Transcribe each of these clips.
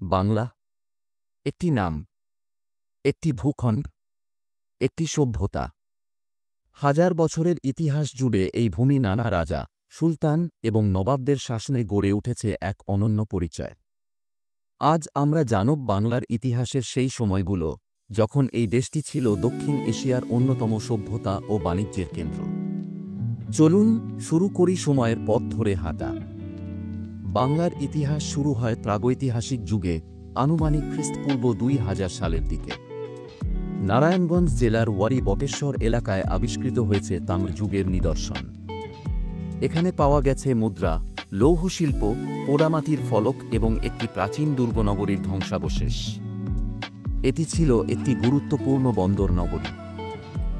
বাংলা একটি নাম, একটি ভূখণ্ড, একটি সভ্যতা। হাজার বছরের ইতিহাস জুড়ে এই ভূমি নানা রাজা, সুলতান এবং নবাবদের শাসনে গড়ে উঠেছে এক অনন্য পরিচয়। আজ আমরা জানব বাংলার ইতিহাসের সেই সময়গুলো যখন এই দেশটি ছিল দক্ষিণ এশিয়ার অন্যতম সভ্যতা ও বাণিজ্যের কেন্দ্র। চলুন শুরু করি সময়ের পথ ধরে হাঁটা। বাংলার ইতিহাস শুরু হয় প্রাগৈতিহাসিক যুগে, আনুমানিক খ্রিস্টপূর্ব 2000 সালের দিকে। নারায়ণগঞ্জ জেলার ওয়ারি বটেশ্বর এলাকায় আবিষ্কৃত হয়েছে তাম্র যুগের নিদর্শন। এখানে পাওয়া গেছে মুদ্রা, লৌহশিল্প, পোড়ামাটির ফলক এবং একটি প্রাচীন দুর্গনগরীর ধ্বংসাবশেষ। এটি ছিল একটি গুরুত্বপূর্ণ বন্দর নগরী।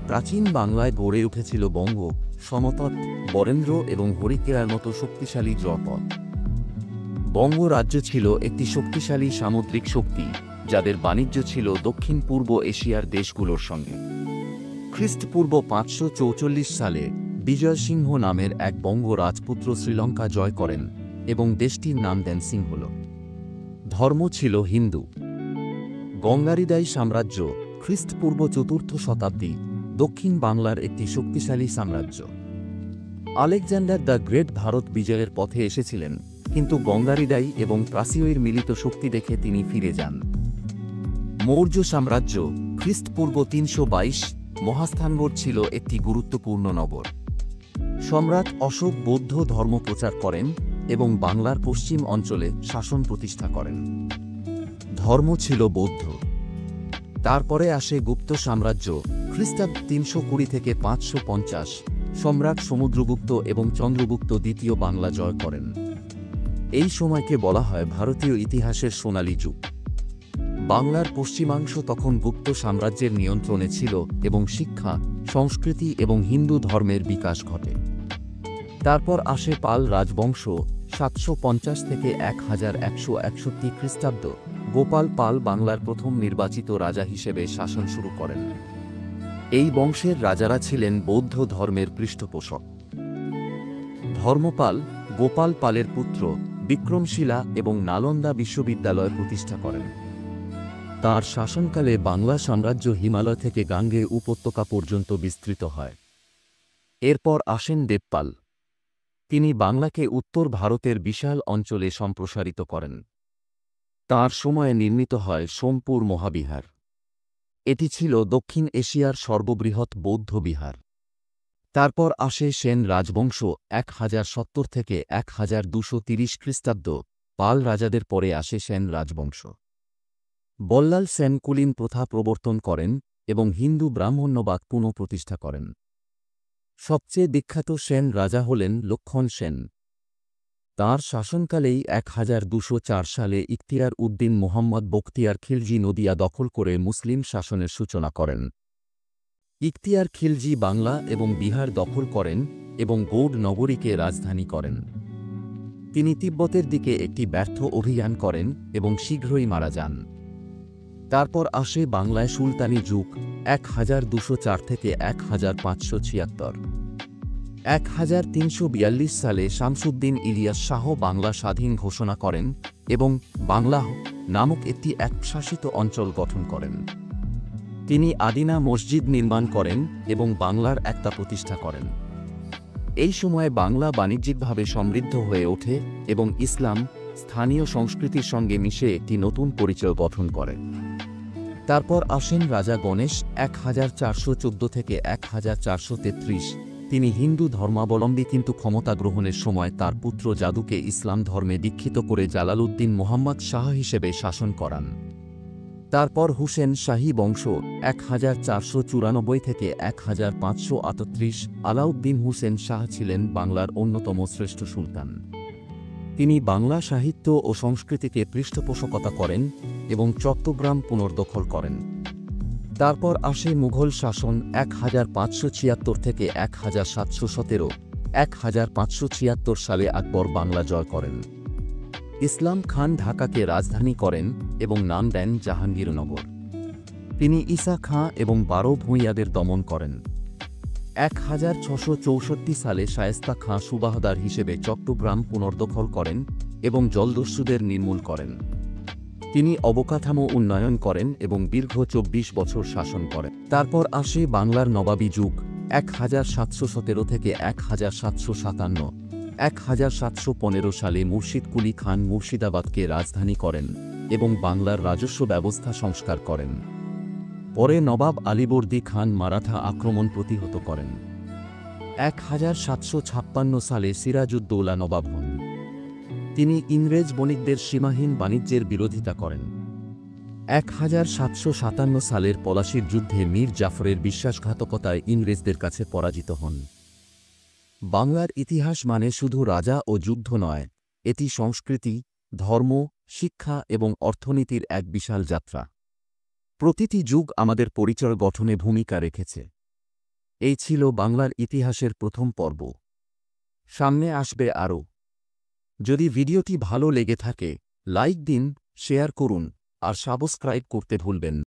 প্রাচীন বাংলায় গড়ে উঠেছিল বঙ্গ, সমতট, বরেন্দ্র এবং হরিকেরার মতো শক্তিশালী জলপথ। বঙ্গ রাজ্য ছিল একটি শক্তিশালী সামুদ্রিক শক্তি, যাদের বাণিজ্য ছিল দক্ষিণ পূর্ব এশিয়ার দেশগুলোর সঙ্গে। খ্রিস্টপূর্ব 544 সালে বিজয় সিংহ নামের এক বঙ্গ রাজপুত্র শ্রীলঙ্কা জয় করেন এবং দেশটির নাম দেন সিংহল। ধর্ম ছিল হিন্দু। গঙ্গারিদাই সাম্রাজ্য খ্রিস্টপূর্ব 4th শতাব্দী, দক্ষিণ বাংলার একটি শক্তিশালী সাম্রাজ্য। আলেকজান্ডার দ্য গ্রেট ভারত বিজয়ের পথে এসেছিলেন, কিন্তু গঙ্গারিদাই এবং প্রাসীয়র মিলিত শক্তি দেখে তিনি ফিরে যান। মৌর্য সাম্রাজ্য খ্রিস্টপূর্ব 322, মহাস্থানগড় ছিল একটি গুরুত্বপূর্ণ নগর। সম্রাট অশোক বৌদ্ধ ধর্ম প্রচার করেন এবং বাংলার পশ্চিম অঞ্চলে শাসন প্রতিষ্ঠা করেন। ধর্ম ছিল বৌদ্ধ। তারপরে আসে গুপ্ত সাম্রাজ্য খ্রিস্টাব্দ 320 থেকে 550। সম্রাট সমুদ্রগুপ্ত এবং চন্দ্রগুপ্ত দ্বিতীয় বাংলা জয় করেন। এই সময়কে বলা হয় ভারতীয় ইতিহাসের সোনালী যুগ। বাংলার পশ্চিমাংশ তখন গুপ্ত সাম্রাজ্যের নিয়ন্ত্রণে ছিল এবং শিক্ষা, সংস্কৃতি এবং হিন্দু ধর্মের বিকাশ ঘটে। তারপর আসে পাল রাজবংশ 750 থেকে 1161 খ্রিস্টাব্দ। গোপাল পাল বাংলার প্রথম নির্বাচিত রাজা হিসেবে শাসন শুরু করেন। এই বংশের রাজারা ছিলেন বৌদ্ধ ধর্মের পৃষ্ঠপোষক। ধর্মপাল গোপাল পালের পুত্র বিক্রমশিলা এবং নালন্দা বিশ্ববিদ্যালয় প্রতিষ্ঠা করেন। তাঁর শাসনকালে বাংলা সাম্রাজ্য হিমালয় থেকে গাঙ্গে উপত্যকা পর্যন্ত বিস্তৃত হয়। এরপর আসেন দেবপাল। তিনি বাংলাকে উত্তর ভারতের বিশাল অঞ্চলে সম্প্রসারিত করেন। তাঁর সময়ে নির্মিত হয় সোমপুর মহাবিহার। এটি ছিল দক্ষিণ এশিয়ার সর্ববৃহৎ বৌদ্ধ বিহার। তারপর আসে সেন রাজবংশ 1070 থেকে 1230 খ্রিস্টাব্দ। পাল রাজাদের পরে আসে সেন রাজবংশ। বল্লাল সেন কুলীন প্রথা প্রবর্তন করেন এবং হিন্দু ব্রাহ্মণ্যবাদ পুনঃপ্রতিষ্ঠা করেন। সবচেয়ে বিখ্যাত সেন রাজা হলেন লক্ষণ সেন। তাঁর শাসনকালেই 1204 সালে ইখতিয়ার উদ্দিন মোহাম্মদ বখতিয়ার খিলজি নদিয়া দখল করে মুসলিম শাসনের সূচনা করেন। ইখতিয়ার খিলজি বাংলা এবং বিহার দখল করেন এবং গৌড় নগরীকে রাজধানী করেন। তিনি তিব্বতের দিকে একটি ব্যর্থ অভিযান করেন এবং শীঘ্রই মারা যান। তারপর আসে বাংলায় সুলতানি যুগ 1204 থেকে 1576। 1342 সালে শামসুদ্দিন ইলিয়াস শাহ বাংলা স্বাধীন ঘোষণা করেন এবং বাংলা নামক একটি একশাসিত অঞ্চল গঠন করেন। তিনি আদিনা মসজিদ নির্মাণ করেন এবং বাংলার একতা প্রতিষ্ঠা করেন। এই সময়ে বাংলা বাণিজ্যিকভাবে সমৃদ্ধ হয়ে ওঠে এবং ইসলাম স্থানীয় সংস্কৃতির সঙ্গে মিশে একটি নতুন পরিচয় গঠন করে। তারপর আসেন রাজা গণেশ 1414 থেকে 1433। তিনি হিন্দু ধর্মাবলম্বী, কিন্তু ক্ষমতা গ্রহণের সময় তার পুত্র জাদুকে ইসলাম ধর্মে দীক্ষিত করে জালালউদ্দিন মোহাম্মদ শাহ হিসেবে শাসন করান। তারপর হুসেন শাহী বংশ 1494 থেকে 1538। আলাউদ্দিন হুসেন শাহ ছিলেন বাংলার অন্যতম শ্রেষ্ঠ সুলতান। তিনি বাংলা সাহিত্য ও সংস্কৃতিকে পৃষ্ঠপোষকতা করেন এবং চট্টগ্রাম পুনর্দখল করেন। তারপর আসে মুঘল শাসন 1576 থেকে 1717। 1576 সালে আকবর বাংলা জয় করেন। ইসলাম খান ঢাকাকে রাজধানী করেন এবং নাম দেন জাহাঙ্গীরনগর। তিনি ঈসা খাঁ এবং 12 ভূঁইয়াদের দমন করেন। 1664 সালে শায়েস্তা খাঁ সুবাহদার হিসেবে চট্টগ্রাম পুনর্দখল করেন এবং জলদস্যুদের নির্মূল করেন। তিনি অবকাঠামো উন্নয়ন করেন এবং দীর্ঘ ২৪ বছর শাসন করেন। তারপর আসে বাংলার নবাবী যুগ ১৭১৭ থেকে ১৭৫৭। ১৭১৫ সালে মুর্শিদ কুলি খান মুর্শিদাবাদকে রাজধানী করেন এবং বাংলার রাজস্ব ব্যবস্থা সংস্কার করেন। পরে নবাব আলীবর্দী খান মারাঠা আক্রমণ প্রতিহত করেন। ১৭৫৬ সালে সিরাজউদ্দৌলা নবাব হন। তিনি ইংরেজ বণিকদের সীমাহীন বাণিজ্যের বিরোধিতা করেন। ১৭৫৭ সালের পলাশির যুদ্ধে মীর জাফরের বিশ্বাসঘাতকতায় ইংরেজদের কাছে পরাজিত হন। বাংলার ইতিহাস মানে শুধু রাজা ও যুদ্ধ নয়, এটি সংস্কৃতি, ধর্ম, শিক্ষা এবং অর্থনীতির এক বিশাল যাত্রা। প্রতিটি যুগ আমাদের পরিচয় গঠনে ভূমিকা রেখেছে। এই ছিল বাংলার ইতিহাসের প্রথম পর্ব। সামনে আসবে আরও। যদি ভিডিওটি ভালো লেগে থাকে, লাইক দিন, শেয়ার করুন আর সাবস্ক্রাইব করতে ভুলবেন না।